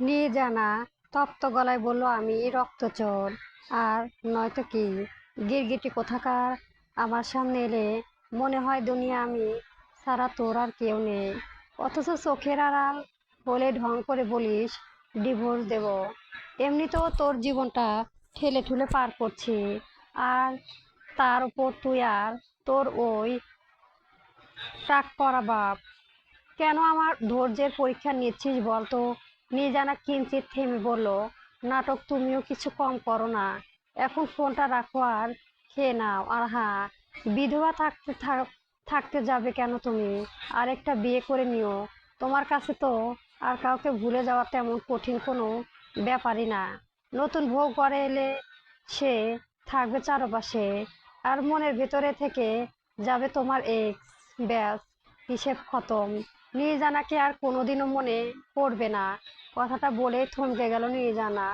নিয়ে জানা তপ্ত গলায় বলল, আমি রক্তচোর আর নয়তো কি গিরগিটি কোথাকার। আমার সামনে এলে মনে হয় দুনিয়া আমি ছাড়া তোর আর কেউ নেই, অথচ চোখের আড়াল হলে ঢং করে বলিস ডিভোর্স দেব। এমনিতেও তোর জীবনটা ঠেলে ঠুলে পার করছি, আর তার উপর তুই আর তোর ওই টাক করা বাপ। কেন আমার ধৈর্যের পরীক্ষা নিচ্ছিস বলতো? নির্জানা কিঞ্চিত থেমে বলল, নাটক তুমিও কিছু কম করো না। এখন ফোনটা রাখো আর খেয়ে নাও। আর হ্যাঁ, বিধবা থাকতে যাবে কেন তুমি? আরেকটা বিয়ে করে নিও। তোমার কাছে তো আর কাউকে ভুলে যাওয়া তেমন কঠিন কোনো ব্যাপারই না। নতুন বউ ঘরে এলে সে থাকবে চারপাশে, আর মনের ভেতরে থেকে যাবে তোমার এক্স। ব্যাস, হিসেব খতম। নির্জানাকে আর কোনোদিনও মনে পড়বে না। কথাটা বলেই থমকে গেল নির্জানা।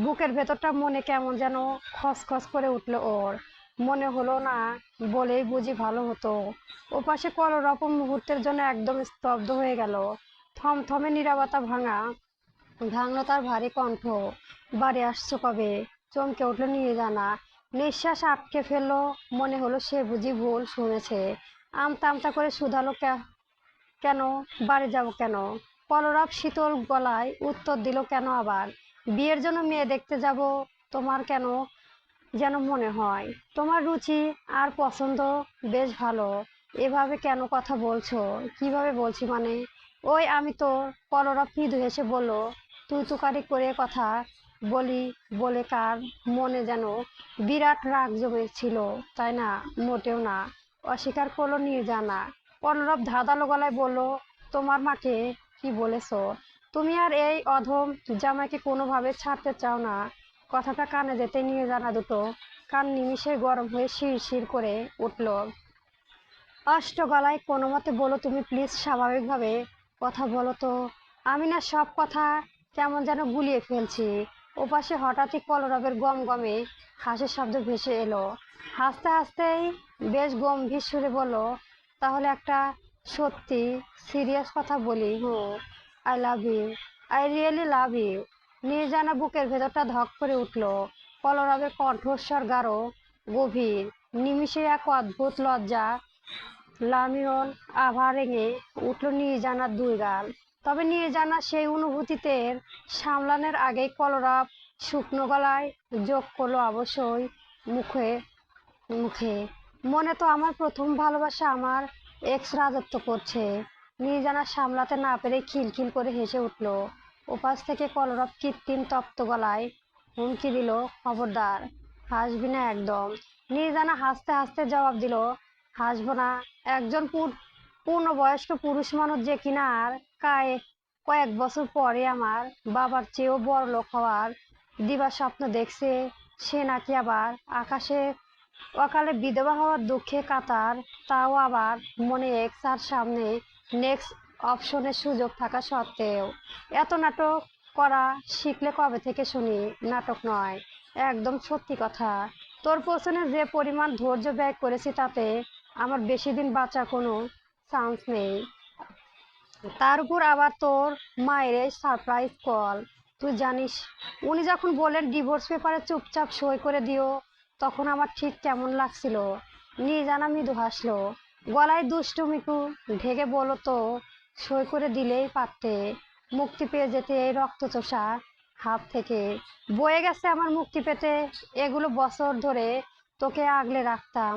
বুকের ভেতরটা মনে কেমন যেন খসখস করে উঠল ওর। মনে হলো না বলেই বুঝি ভালো হতো। ওপাশে কলরব মুহূর্তের জন্য একদম স্তব্ধ হয়ে গেল। থমথমে নীরবতা ভাঙলো তার ভারী কণ্ঠ। বাড়ি আসছো কবে? চমকে উঠল নির্জানা। নিঃশ্বাস আটকে ফেললো। মনে হলো সে বুঝি ভুল শুনেছে। আমতা আমতা করে শুধালো, কেন? বাড়ি যাব কেন? কলরব শীতল গলায় উত্তর দিল, কেন আবার? বিয়ের জন্য মেয়ে দেখতে যাব। তোমার কেন যেন মনে হয় তোমার রুচি আর পছন্দ বেশ ভালো। এভাবে কেন কথা বলছো? কিভাবে বলছি মানে? ওই আমি তো। কলরব মৃদু হেসে বলল, তুই তুকারি করে কথা বলি বলে কার মনে যেন বিরাট রাগ জমেছিল, তাই না? মোটেও না, অস্বীকার করলো নির্জানা। কলরব ধাঁধালো গলায় বলল, তোমার মাকে কি বলেছো? তুমি আর এই অধম জামাইকে কোনোভাবে ছাড়তে চাও না? কথাটা কানে যেতে নিয়ে জানা দুটো কান নিমিষে গরম হয়ে শিরশির করে উঠল। অষ্ট গলায় কোনো মতে বলো, তুমি প্লিজ স্বাভাবিকভাবে কথা বলো তো। আমি না সব কথা কেমন যেন গুলিয়ে ফেলছি। ওপাশে হঠাৎই কলরবের গমগমে হাসির শব্দ ভেসে এলো। হাসতে হাসতেই বেশ গম্ভীর সুরে বলল, তাহলে একটা সত্যি সিরিয়াস কথা বলি। I love you. I really love you. Nirjana বুকের ভেতরটা ধক করে উঠল। কলরবের কণ্ঠস্বর গাঢ়, গভীর। নিমিষে এক অদ্ভুত লজ্জা লামিয়ন আভা রেঙে উঠল নির্জানার দুই গাল। তবে নির্জানা সেই অনুভূতিতে সামলানোর আগেই কলরব শুকনো গলায় যোগ করলো, অবশ্যই মুখে মুখে মনে তো আমার প্রথম ভালোবাসা আমার এক্স রাজত্ব করছে। নির্জানা সামলাতে না পেরে খিলখিল করে হেসে উঠল। ওপাশ থেকে কলরব কৃত্রিম তপ্ত গলায় হুমকি দিল, খবরদার, হাসবি না একদম। নির্জানা হাসতে হাসতে জবাব দিল, হাসবো না? একজন পূর্ণবয়স্ক পুরুষ মানুষ যে কিনা আর কয়েক বছর পরে আমার বাবার চেয়েও বড় লোক হওয়ার দিবা স্বপ্ন দেখছে, সে নাকি আবার আকাশে অকালে বিধবা হওয়ার দুঃখে কাতার, তাও আবার মনে এক্স আর সামনে নেক্সট অপশনের সুযোগ থাকা সত্ত্বেও। এত নাটক করা শিখলে কবে থেকে শুনি? নাটক নয়, একদম সত্যি কথা। তোর পেছনে যে পরিমাণ ধৈর্য ব্যয় করেছি তাতে আমার বেশি দিন বাঁচার কোনো চান্স নেই। তার উপর আবার তোর মায়ের এই সারপ্রাইজ কল। তুই জানিস, উনি যখন বললেন ডিভোর্স পেপারে চুপচাপ সই করে দিও, তখন আমার ঠিক কেমন লাগছিল। নির্জানা মৃদু হাসলো, গলায় দুষ্টুমিকু ঢেকে বলল, তো সই করে দিলেই পারতে, মুক্তি পেয়ে যেতে এই রক্তচোষা হাত থেকে। বয়ে গেছে আমার মুক্তি পেতে এগুলো বছর ধরে তোকে আগলে রাখতাম,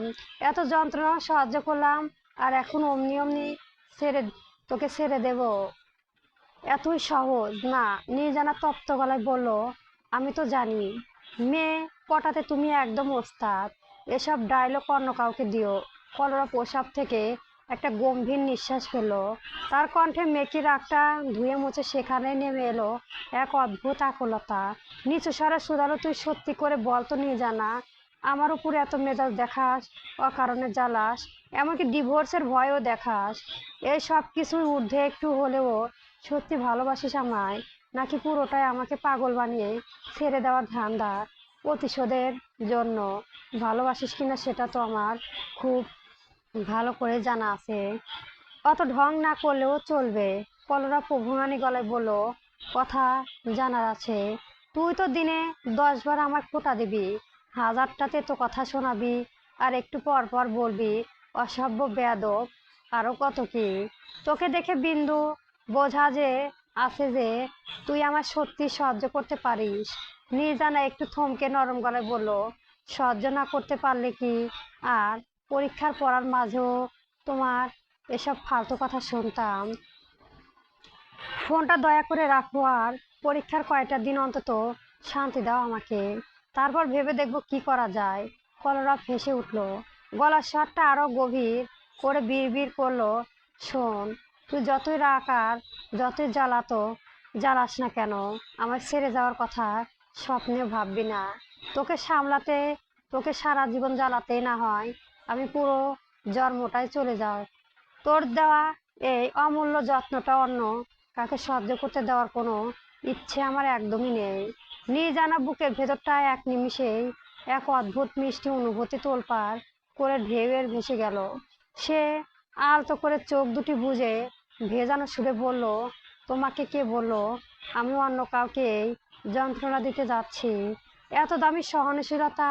এত যন্ত্রণা সহ্য করলাম, আর এখন অমনি অমনি ছেড়ে তোকে ছেড়ে দেব? এতই সহজ না। নির্জানা তপ্ত গলায় বলল, আমি তো জানি মেয়ে পটাতে তুমি একদম ওস্তাদ। এসব ডায়লগ অন্য কাউকে দিও। কলরব প্রসাব থেকে একটা গম্ভীর নিঃশ্বাস ফেললো। তার কণ্ঠে মেকি রাগটা ধুয়ে মুছে সেখানে নেমে এলো এক অদ্ভুত আকুলতা। নিচু স্বরে শুধালো, তুই সত্যি করে বল তো নির্জানা, আমার উপর এত মেজাজ দেখাস, অকারণে জ্বালাস, এমনকি ডিভোর্সের ভয়ও দেখাস, এই সব কিছুর ঊর্ধ্বে একটু হলেও সত্যি ভালোবাসিস আমায়, নাকি পুরোটাই আমাকে পাগল বানিয়ে ছেড়ে দেওয়ার ধান্দা? প্রতিশোধের জন্য ভালোবাসিস কিনা সেটা তো আমার খুব ভালো করে জানা আছে। অত ঢং না করলেও চলবে। কলরা প্রভুমানী গলায় বলল, কথা জানার আছে। তুই তো দিনে 10 বার আমার খোঁটা দিবি, হাজারটাতে তো কথা শোনাবি, আর একটু পর পর বলবি অসভ্য বেয়াদব, আরো কত কি। তোকে দেখে বিন্দু বোঝা যে আছে যে তুই আমার সত্যি সহ্য করতে পারিস। নির্জানা একটু থমকে নরম গলায় বলল, সহ্য না করতে পারলে কি আর পরীক্ষার পড়ার মাঝেও তোমার এসব ফালতু কথা শুনতাম? ফোনটা দয়া করে রাখো, আর পরীক্ষার কয়টা দিন অন্তত শান্তি দাও আমাকে, তারপর ভেবে দেখবো কি করা যায়। কলরব হেসে উঠল, গলার স্বরটা আরো গভীর করে বিড়বিড় করলো, শোন, তুই যতই রাগ আর যতই জ্বালাস না কেন, আমার ছেড়ে যাওয়ার কথা স্বপ্নেও ভাববি না। তোকে সামলাতে, তোকে সারা জীবন জ্বালাতে না হয় আমি পুরো জন্মটাই চলে যাও। তোর দেওয়া এই অমূল্য যত্নটা অন্য কাকে সহ্য করতে দেওয়ার কোনো ইচ্ছে আমার একদমই নেই। নির্জানা বুকের ভেতরটা এক নিমিষেই এক অদ্ভুত মিষ্টি অনুভূতি তোলপাড় করে ঢেউয়ের ভেসে গেল। সে আলতো করে চোখ দুটি বুজে ভেজানো সুরে বলল, তোমাকে কে বললো আমি অন্য কাউকে এই যন্ত্রণা দিতে যাচ্ছি? এত দামি সহনশীলতা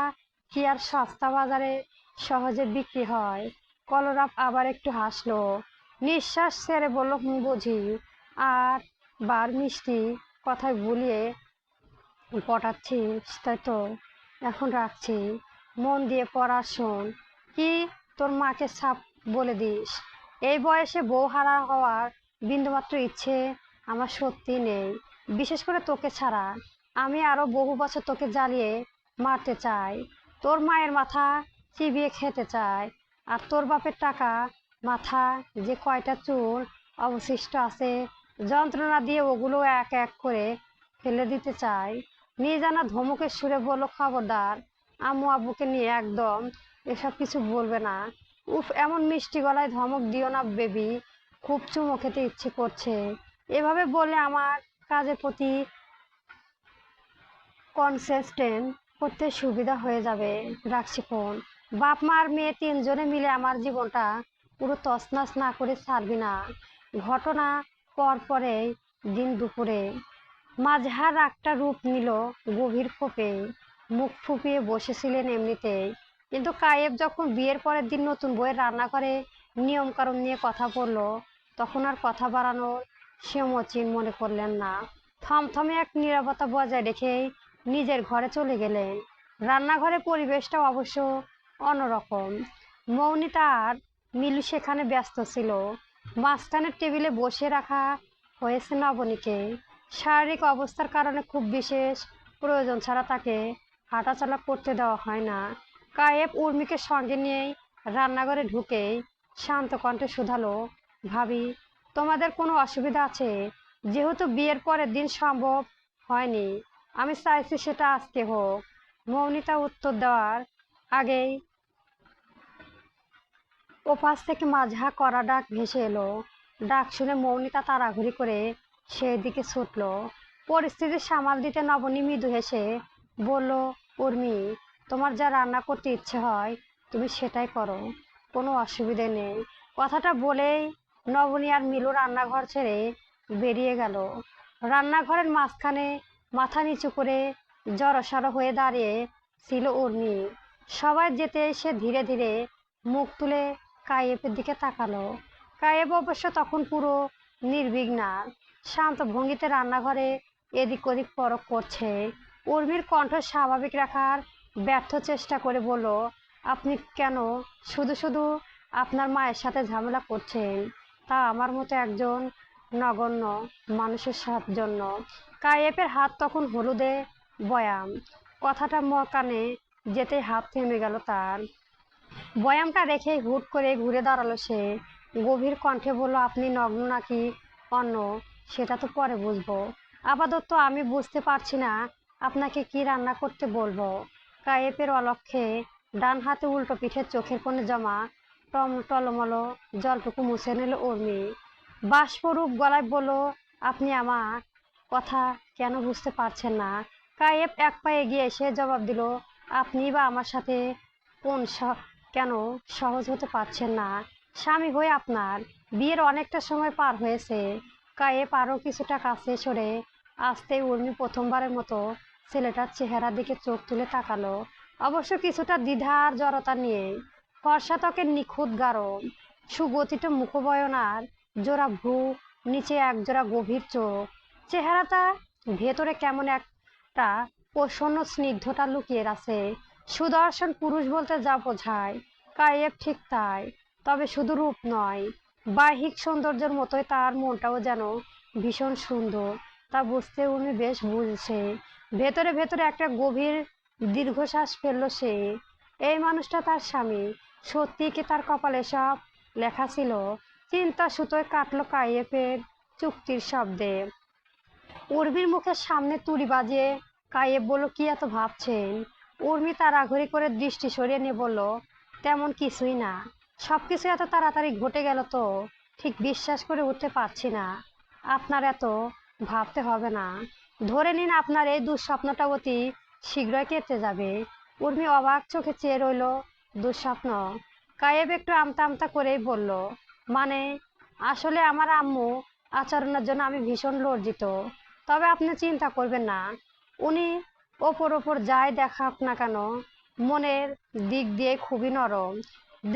কি আর সস্তা বাজারে সহজে বিক্রি হয়? কলরব আবার একটু হাসলো, নিঃশ্বাস ছেড়ে বলল, বুঝি। আর বার মিষ্টি কথায় ভুলিয়ে পটাচ্ছিস তাই তো, এখন রাখছি, মন দিয়ে পড়া শোন। কি, তোর মাকে সাপ বলে দিস? এই বয়সে বউ হারা হওয়ার বিন্দুমাত্র ইচ্ছে আমার সত্যি নেই, বিশেষ করে তোকে ছাড়া। আমি আরো বহু বছর তোকে জ্বালিয়ে মারতে চাই, তোর মায়ের মাথা চিবিয়ে খেতে চাই, আর তোর বাপের টাকা মাথা যে কয়টা চুল অবশিষ্ট আছে যন্ত্রণা দিয়ে ওগুলো এক এক করে ফেলে দিতে চাই। নির্জানা ধমকের সুরে বলল, খবরদার, আম্মু আব্বুকে নিয়ে একদম এসব কিছু বলবে না। উফ, এমন মিষ্টি গলায় ধমক দিও না বেবি, খুব চুমো খেতে ইচ্ছে করছে। এভাবে বললে আমার কাজের প্রতি কনসেস্টেন্ট করতে সুবিধা হয়ে যাবে। রাখছি ফোন। বাপ মা আর মেয়ে তিনজনে মিলে আমার জীবনটা পুরো তছনছ না করে ছাড়বি না। ঘটনা পরেই দিন দুপুরে মাঝহার একটা রূপ নিল গভীর ক্ষোভে। মুখ ফুপিয়ে বসেছিলেন এমনিতেই, কিন্তু কায়েব যখন বিয়ের পরের দিন নতুন বইয়ের রান্নাঘরে নিয়মকানুন নিয়ে কথা বলল, তখন আর কথা বাড়ানোর সমীচীন মনে করলেন না। থমথমে এক নীরবতা বজায় রেখেই নিজের ঘরে চলে গেলেন। রান্নাঘরের পরিবেশটা অবশ্য অন্যরকম। মৌনিতা আর মিলু সেখানে ব্যস্ত ছিল। মাঝখানের টেবিলে বসে রাখা হয়েছে নবনীকে। শারীরিক অবস্থার কারণে খুব বিশেষ প্রয়োজন ছাড়া তাকে হাঁটাচলা করতে দেওয়া হয় না। কায়েব উর্মিকে সঙ্গে নিয়েই রান্নাঘরে ঢুকেই শান্ত কণ্ঠে শুধালো, ভাবি, তোমাদের কোনো অসুবিধা আছে? যেহেতু বিয়ের পরের দিন সম্ভব হয়নি, আমি চাইছি সেটা আজকে হোক। মৌনিতা উত্তর দেওয়ার আগেই ওপাশ থেকে মাঝহা করা ডাক ভেসে এলো। ডাক শুনে মৌনিতা তাড়াহুড়ি করে সেই দিকে ছুটল। পরিস্থিতি সামাল দিতে নবনী মৃদু হেসে বলল, উর্মি, তোমার যা রান্না করতে ইচ্ছে হয় তুমি সেটাই করো, কোনো অসুবিধে নেই। কথাটা বলেই নবনী আর মিলু রান্নাঘর ছেড়ে বেরিয়ে গেল। রান্নাঘরের মাঝখানে মাথা নিচু করে জড়সড় হয়ে দাঁড়িয়ে ছিল উর্মি। সবাই যেতে সে ধীরে ধীরে মুখ তুলে কায়েবের দিকে তাকালো। কায়েব অবশ্য তখন পুরো নির্বিঘ্ন শান্ত ভঙ্গিতে রান্নাঘরে এদিক ওদিক পরখ করছে। উর্মির কণ্ঠ স্বাভাবিক রাখার ব্যর্থ চেষ্টা করে বলল, আপনি কেন শুধু শুধু আপনার মায়ের সাথে ঝামেলা করছেন, তা আমার মতো একজন নগণ্য মানুষের জন্য? কায়েবের হাত তখন হলুদে বয়াম। কথাটা কানে যেতেই হাত থেমে গেল তার। বয়ামটা রেখেই হুট করে ঘুরে দাঁড়ালো সে। গভীর কণ্ঠে বলল, আপনি নগ্ন নাকি অন্য সেটা তো পরে বুঝবো, আপাতত আমি বুঝতে পারছি না আপনাকে কি রান্না করতে বলবো। কায়েবের অলক্ষ্যে ডান হাতে উল্টো পিঠের চোখের কোণে জমা টলমল জলটুকু মুছে নিল উর্মি। বাষ্পরূপ গলায় বলল, আপনি আমার কথা কেন বুঝতে পারছেন না? কায়েব এক পা এগিয়ে এসে জবাব দিল, আপনি বা আমার সাথে কোন কেন সহজ হতে পারছেন না? স্বামী হয়ে আপনার বিয়ের অনেকটা সময় পার হয়েছে। কায়েব আরও কিছুটা কাছে সরে আসতেই উর্মি প্রথমবারের মতো ছেলেটার চেহারার দিকে চোখ তুলে তাকালো, অবশ্য কিছুটা দ্বিধা আর জড়তা নিয়ে। ফর্সা ত্বকের নিখুঁত গাঢ় সুগঠিত মুখবয়ন আর জোড়া ভ্রু, নিচে একজোড়া গভীর চোখ। চেহারাটা ভেতরে কেমন একটা প্রসন্ন স্নিগ্ধতা লুকিয়ে আছে। সুদর্শন পুরুষ বলতে যা বোঝায়, কায়েব ঠিক তাই। তবে শুধু রূপ নয়, বাহ্যিক সৌন্দর্যের মতোই তার মনটাও যেন ভীষণ সুন্দর। তা বুঝতে উনি বেশ বুঝছে। ভেতরে ভেতরে একটা গভীর দীর্ঘশ্বাস ফেললো সে। এই মানুষটা তার স্বামী। সত্যি কি তার কপালে সব লেখা ছিল? চিন্তা সুতোয় কাটলো কাইয়েফের চুক্তির শব্দে। উর্মির মুখের সামনে তুড়ি বাজিয়ে কাইয়েব বলল, কি এত ভাবছেন? উর্মি তাড়াহুড়ি করে দৃষ্টি সরিয়ে নিয়ে বলল, তেমন কিছুই না। সবকিছু এত তাড়াতাড়ি ঘটে গেল তো ঠিক বিশ্বাস করে উঠতে পারছি না। আপনার এত ভাবতে হবে না। ধরে নিন আপনার এই দুঃস্বপ্নটা অতি শীঘ্রই কেটে যাবে। উর্মি অবাক চোখে চেয়ে রইল। দুঃস্বপ্ন? কায়েব একটু আমতা আমতা করেই বলল, মানে আসলে আমার আম্মু আচরণের জন্য আমি ভীষণ লজ্জিত। তবে আপনি চিন্তা করবেন না, উনি ওপর ওপর যাই দেখাক না কেন মনের দিক দিয়ে খুবই নরম।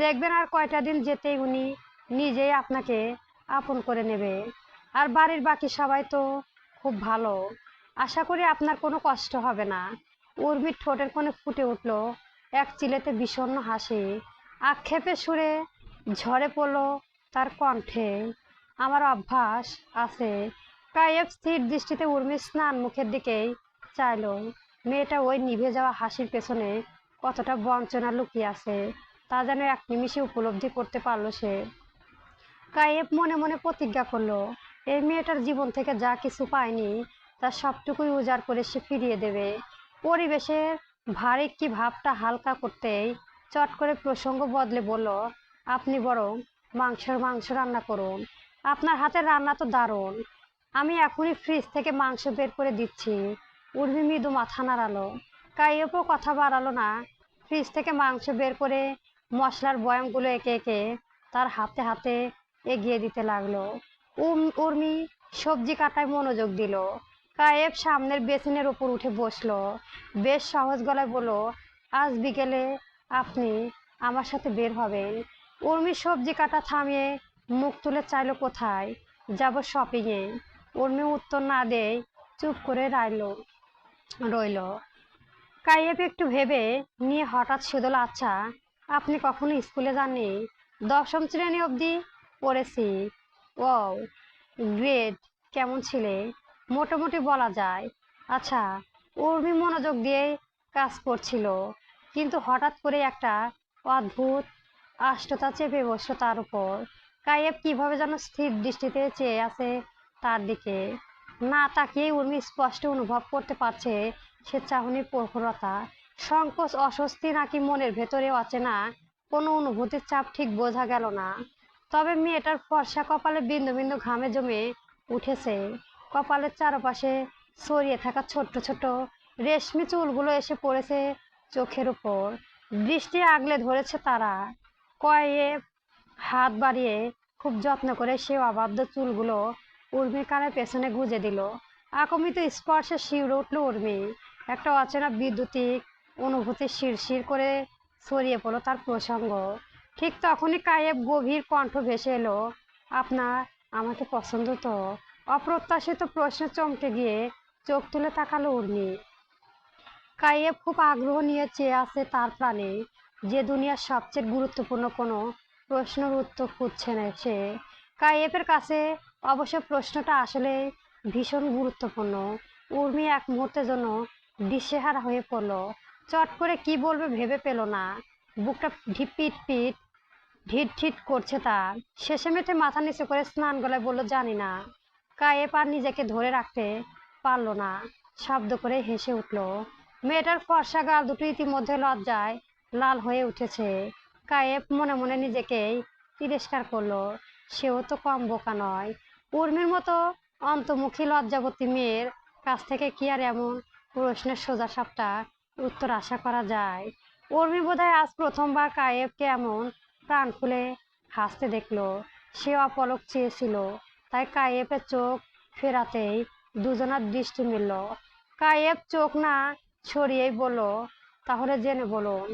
দেখবেন আর কয়টা দিন যেতেই উনি নিজেই আপনাকে আপন করে নেবে। আর বাড়ির বাকি সবাই তো খুব ভালো। আশা করি আপনার কোনো কষ্ট হবে না। উর্মির ঠোঁটের কোণে ফুটে উঠল এক চিলেতে বিষণ্ণ হাসি। আক্ষেপের সুরে ঝরে পড়ল তার কণ্ঠে, আমার অভ্যাস আছে। কায়েব স্থির দৃষ্টিতে উর্মির স্নান মুখের দিকেই চাইল। মেয়েটা ওই নিভে যাওয়া হাসির পেছনে কতটা বঞ্চনা লুকিয়ে আছে তা যেন এক নিমিষে উপলব্ধি করতে পারলো সে। কায়েব মনে মনে প্রতিজ্ঞা করলো, এই মেয়েটার জীবন থেকে যা কিছু পায়নি তার সবটুকুই উজাড় করে সে ফিরিয়ে দেবে। পরিবেশের ভারী কি ভাবটা হালকা করতেই চট করে প্রসঙ্গ বদলে বলল, আপনি বরং মাংস রান্না করুন। আপনার হাতের রান্না তো দারুণ। আমি এখনই ফ্রিজ থেকে মাংস বের করে দিচ্ছি। উর্মি মৃদু মাথা নাড়ালো। কাইয়পও কথা বাড়ালো না। ফ্রিজ থেকে মাংস বের করে মশলার বয়ামগুলো একে একে তার হাতে হাতে এগিয়ে দিতে লাগলো। উর্মি সবজি কাটায় মনোযোগ দিল। কায়েব সামনের বেসিনের ওপর উঠে বসলো। বেশ সহজ গলায় বলল, আজ বিকেলে আপনি আমার সাথে বের হবেন। উর্মি সবজি কাটা থামিয়ে মুখ তুলে চাইলো, কোথায় যাব? শপিংয়ে। উর্মি উত্তর না দেয় চুপ করে রইল। কাইয়েপ একটু ভেবে নিয়ে হঠাৎ শুধল, আচ্ছা আপনি কখনো স্কুলে যাননি? 10ম শ্রেণী অবধি পড়েছি। ও গ্রেড কেমন ছিলে? মোটামুটি বলা যায়। আচ্ছা। উর্মি মনোযোগ দিয়ে কাজ করছিল, কিন্তু হঠাৎ করে একটা অদ্ভুত আষ্টতা চেপে বসলো তার উপর। কাইয়েব কিভাবে যেন স্থির দৃষ্টিতে চেয়ে আছে তার দিকে। না তাকিয়ে উর্মি স্পষ্ট অনুভব করতে পারছে সে চাহনির প্রখরতা, সংকোচ, অস্বস্তি নাকি মনের ভেতরে অচেনা কোনো অনুভূতির চাপ ঠিক বোঝা গেল না। তবে মেয়েটার ফর্সা কপালে বিন্দু বিন্দু ঘামে জমে উঠেছে। কপালের চারপাশে ছড়িয়ে থাকা ছোট্ট ছোট্ট রেশমি চুলগুলো এসে পড়েছে চোখের উপর। দৃষ্টি আগলে ধরেছে তারা। কয়েক হাত বাড়িয়ে খুব যত্ন করে সে অবাধ্য চুলগুলো উর্মির কানের পেছনে গুজে দিল। আকমিত স্পর্শে শিউরে উঠল উর্মি। একটা অচেনা বিদ্যুতিক অনুভূতি শিরশির করে ছড়িয়ে পড়লো তার প্রসঙ্গ। ঠিক তখনই কায়েব গভীর কণ্ঠ ভেসে এলো, আপনার আমাকে পছন্দ তো? অপ্রত্যাশিত প্রশ্নে চমকে গিয়ে চোখ তুলে তাকালো উর্মি। কাইয়েব খুব আগ্রহ নিয়ে চেয়ে আছে তার প্রাণে। যে দুনিয়ার সবচেয়ে গুরুত্বপূর্ণ কোনো প্রশ্নের উত্তর খুঁজছে না সে। কাইয়েবের কাছে অবশ্য প্রশ্নটা আসলে ভীষণ গুরুত্বপূর্ণ। উর্মি এক মুহূর্তের জন্য দিশেহারা হয়ে পড়ল। চট করে কি বলবে ভেবে পেল না। বুকটা পিট পিট ঢিট ঢিট করছে তার। শেষে মেটে মাথা নিচু করে স্নান গলায় বলল, জানি না। কায়েব আর নিজেকে ধরে রাখতে পারল না, শব্দ করে হেসে উঠল। মেয়েটার ফর্সা গাল দুটো ইতিমধ্যে লজ্জায় লাল হয়ে উঠেছে। কায়েব মনে মনে নিজেকেই তিরস্কার করলো, সেও তো কম বোকা নয়। উর্মির মতো অন্তর্মুখী লজ্জাবতী মেয়ের কাছ থেকে কি আর এমন প্রশ্নের সোজা সাপটা উত্তর আশা করা যায়? উর্মি বোধহয় আজ প্রথমবার কায়েবকে এমন প্রাণ খুলে হাসতে দেখলো। সে অপলক চেয়েছিল, তাই কায়েবের চোখ ফেরাতেই দুজনার দৃষ্টি মিলল। কায়েব চোখ না সরিয়েই বলল, তাহলে জেনে বলুন।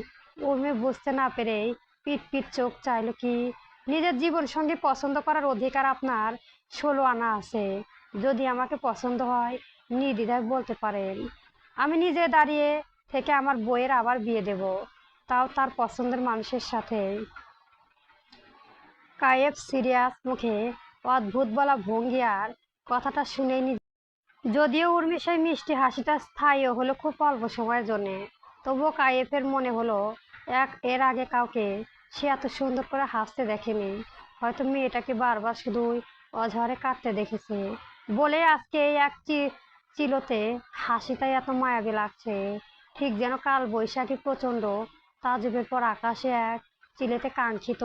উর্মি বুঝতে না পেরেই পিট পিট চোখ চাইল কি, নিজের জীবন সঙ্গী পছন্দ করার অধিকার আপনার 16 আনা আছে। যদি আমাকে পছন্দ হয় নির্দ্বিধায় বলতে পারেন, আমি নিজে দাঁড়িয়ে থেকে আমার বইয়ের আবার বিয়ে দেব, তাও তার পছন্দের মানুষের সাথে। কায়েব সিরিয়াস মুখে অদ্ভুত বলা ভঙ্গি আর কথাটা শুনেই যদিও উর্মি সেই মিষ্টি হাসিটা স্থায়ী হলো খুব অল্প সময়ের জন্যে, তবুও কায়েফের মনে হলো এর আগে কাউকে সে এত সুন্দর করে হাসতে দেখেনি। হয়তো মেয়েটাকে বারবার শুধুই অঝরে কাঁদতে দেখেছে বলে আজকে এই এক চিলতে হাসিটাই এত মায়াবী লাগছে। ঠিক যেন কাল বৈশাখী প্রচণ্ড তাজবের পর আকাশে এক চিলেতে কাঙ্ক্ষিত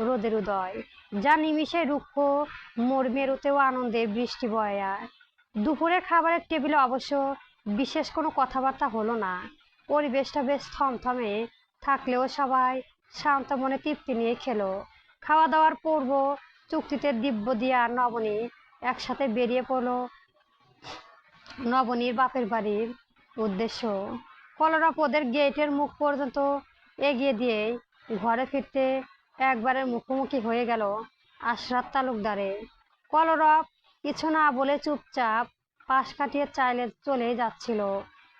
রোদের উদয়, যা নিমিষে রুক্ষ মেরুতেও আনন্দে বৃষ্টি বয়ে যায়। দুপুরের খাবারের টেবিলে অবশ্য বিশেষ কোনো কথাবার্তা হলো না। পরিবেশটা বেশ থমথমে থাকলেও সবাই শান্ত মনে তৃপ্তি নিয়ে খেলো। খাওয়া দাওয়ার পূর্ব চুক্তিতে দিব্য দিয়া আর নবনী একসাথে বেরিয়ে পড়লো নবনীর বাপের বাড়ির উদ্দেশ্য। কলরব ওদের গেটের মুখ পর্যন্ত এগিয়ে দিয়েই ঘরে ফিরতে একবারের মুখোমুখি হয়ে গেল আশরাফ তালুকদারের। কলরব কিছু না বলে চুপচাপ পাশ কাটিয়ে চাইলে চলে যাচ্ছিল,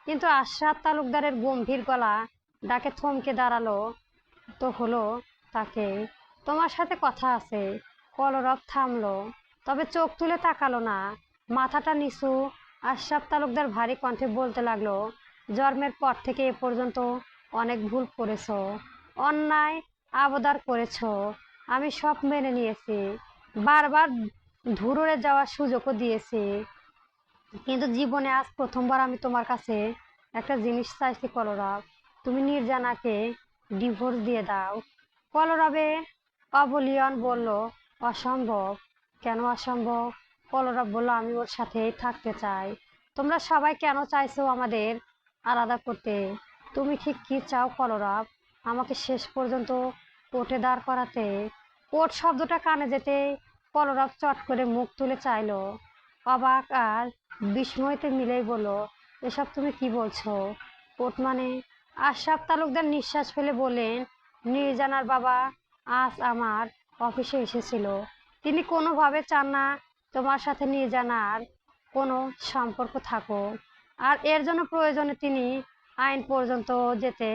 কিন্তু আশরাফ তালুকদারের গম্ভীর গলা ডাকে থমকে দাঁড়ালো তো হলো তাকে। তোমার সাথে কথা আছে। কলরব থামলো, তবে চোখ তুলে তাকালো না, মাথাটা নিচু। আশরাফ তালুকদার ভারী কণ্ঠে বলতে লাগলো, জন্মের পর থেকে এ পর্যন্ত অনেক ভুল করেছ, অন্যায় আবদার করেছ, আমি সব মেনে নিয়েছি, বারবার ধুরুড়ে যাওয়ার সুযোগও দিয়েছি, কিন্তু জীবনে আজ প্রথমবার আমি তোমার কাছে একটা জিনিস চাইছি কলরব, তুমি নির্জানাকে ডিভোর্স দিয়ে দাও। কলরবে অবলিয়ন বলল, অসম্ভব। কেন অসম্ভব? কলরব বলল, আমি ওর সাথেই থাকতে চাই। তোমরা সবাই কেন চাইছো আমাদের আলাদা করতে? তুমি ঠিক কি চাও কলরব? আমাকে শেষ পর্যন্ত কোর্টে দাঁড় করাতে? কোর্ট শব্দটা কানে যেতে কলরব চট করে মুখ তুলে চাইলো, অবাক আর বিস্ময়তে মিলেই বলল, এসব তুমি কি বলছো? কোর্ট মানে? আশরাফ তালুকদার নিঃশ্বাস ফেলে বললেন, নির্জানার বাবা আজ আমার অফিসে এসেছিল। তিনি কোনোভাবে চান না তোমার সাথে নির্জানার কোনো সম্পর্ক থাকুক, আর এর জন্য প্রয়োজনে তিনি আইন পর্যন্ত যেতে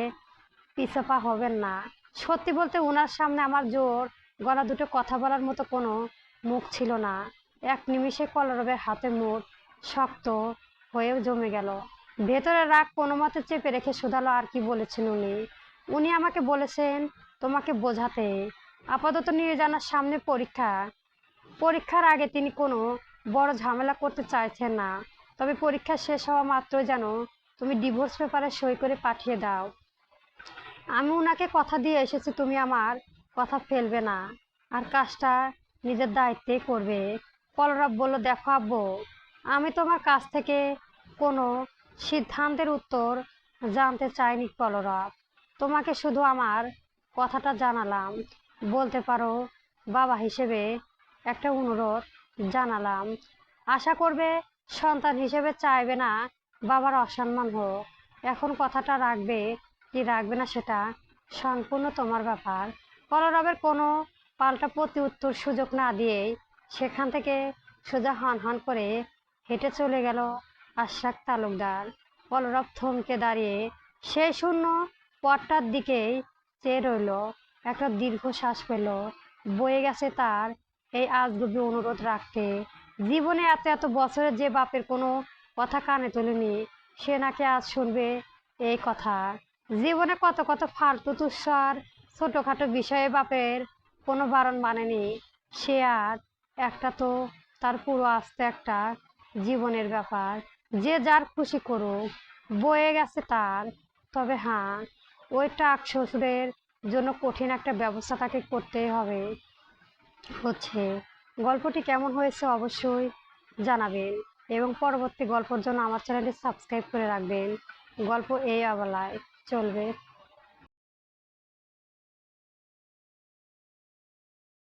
পিছপা হবেন না। সত্যি বলতে ওনার সামনে আমার জোর গলা দুটো কথা বলার মতো কোনো মুখ ছিল না। এক নিমিষে কলরবের হাতে মুঠ শক্ত হয়েও জমে গেল। ভেতরে রাগ কোনো মতে চেপে রেখে শুধালো, আর কি বলেছেন উনি? উনি আমাকে বলেছেন তোমাকে বোঝাতে। আপাতত নির্জানার সামনে পরীক্ষা, পরীক্ষার আগে তিনি কোনো বড় ঝামেলা করতে চাইছেন না। তবে পরীক্ষা শেষ হওয়া মাত্রই যেন তুমি ডিভোর্স পেপারে সই করে পাঠিয়ে দাও। আমি ওনাকে কথা দিয়ে এসেছি তুমি আমার কথা ফেলবে না, আর কাজটা নিজের দায়িত্বে করবে। কলরব বলল, দেখো আব্বু, আমি তোমার কাছ থেকে কোনো সিদ্ধান্তের উত্তর জানতে চাইনি কলরব, তোমাকে শুধু আমার কথাটা জানালাম। বলতে পারো বাবা হিসেবে একটা অনুরোধ জানালাম। আশা করবে সন্তান হিসেবে চাইবে না বাবার অসম্মান হোক। এখন কথাটা রাখবে কি রাখবে না সেটা সম্পূর্ণ তোমার ব্যাপার। কলরবের কোনো পাল্টা প্রতি উত্তর সুযোগ না দিয়েই সেখান থেকে সোজা হন হন করে হেঁটে চলে গেল আশরাফ তালুকদার। কলরব থমকে দাঁড়িয়ে সেই শূন্য পথটার দিকেই চেয়ে রইল। একটা দীর্ঘশ্বাস পেল। বয়ে গেছে তার এই আজগুবি অনুরোধ রাখতে। জীবনে এত এত বছরে যে বাপের কোনো কথা কানে তোলেনি, সে নাকি আজ শুনবে এই কথা। জীবনে কত কত ফালতু তুচ্ছার ছোটোখাটো বিষয়ে বাপের কোনো বারণ মানেনি, সে আর একটা তো তার পুরো আস্তে একটা জীবনের ব্যাপার। যে যার খুশি করুক, বয়ে গেছে তার। তবে হ্যাঁ, ওই টাক শ্বশুরের জন্য কঠিন একটা ব্যবস্থা তাকে করতেই হবে। হচ্ছে গল্পটি কেমন হয়েছে অবশ্যই জানাবেন, এবং পরবর্তী গল্পের জন্য আমার চ্যানেলটি সাবস্ক্রাইব করে রাখবেন। গল্প এই অবলায় চলবে।